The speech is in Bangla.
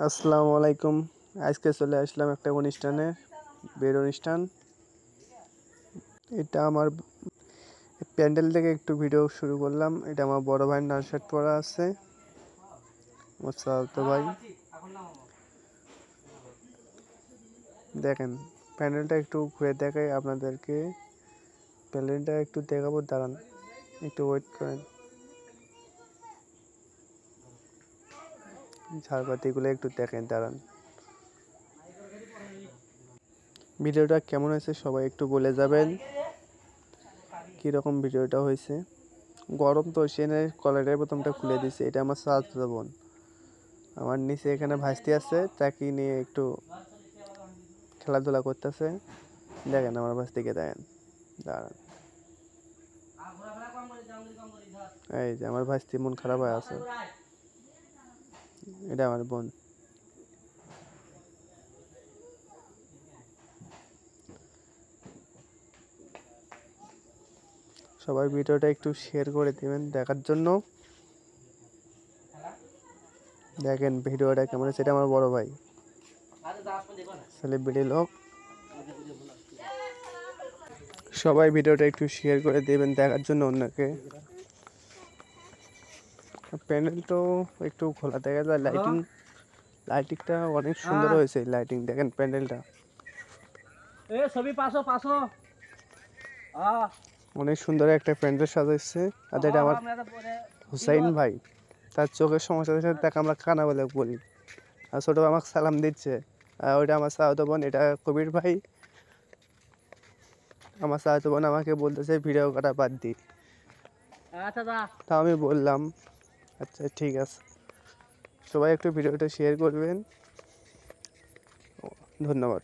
আসসালামু আলাইকুম। আজকে চলে আসলাম একটা অনুষ্ঠানে, বিয়ের অনুষ্ঠান। এটা আমার প্যান্ডেল থেকে একটু ভিডিও শুরু করলাম। এটা আমার বড় ভাইয়ের নাচ শার্ট পরা আছে, আমার চাচাতো ভাই। দেখেন প্যান্ডেলটা একটু ঘুরে দেখাই আপনাদেরকে। প্যান্ডেলটা একটু দেখাবো, দাঁড়ান একটু ওয়েট করেন। ঝাড়বাতিগুলো একটু দেখেন, দাঁড়ান। ভিডিওটা কেমন হয়েছে সবাই একটু বলে যাবেন কীরকম ভিডিওটা হয়েছে। গরম তো সেনে কলারের বোতামটা খুলে দিছে। এটা আমার চাচাতো বোন। আমার নিচে এখানে ভাসতে আছে, তাকে নিয়ে একটু খেলাধুলা করতেছে। দেখেন আমার ভাস্তিকে, দেখেন, দাঁড়ান। এই যে আমার ভাস্তি মন খারাপ হয়ে আছে। এটা আমার বোন। সবাই ভিডিওটা একটু শেয়ার করে দিবেন দেখার জন্য। দেখেন ভিডিওটা কেমন হয়েছে। এটা আমার বড় ভাই, সেলিব্রিটি লোক। সবাই ভিডিওটা একটু শেয়ার করে দেবেন দেখার জন্য অন্যকে। প্যান্ডেলটাও একটু খোলা দেখা যায়, লাইটিংটা অনেক সুন্দর হয়েছে। লাইটিং দেখেন, প্যান্ডেলটা অনেক সুন্দর একটা প্যান্ডেল সাজাইছে। আর এটা আমার হুসাইন ভাই, তার চোখের সমস্যার সাথে তাকে আমরা কানা বলে বলি। আর ছোটো আমাকে সালাম দিচ্ছে। আর ওইটা আমার চাচাতো বোন, এটা কবির ভাই। আমার চাচাতো বোন আমাকে বলতেছে ভিডিও করা বাদ দি। তা আমি বললাম আচ্ছা ঠিক আছে। সবাই একটু ভিডিওটা শেয়ার করবেন। ধন্যবাদ।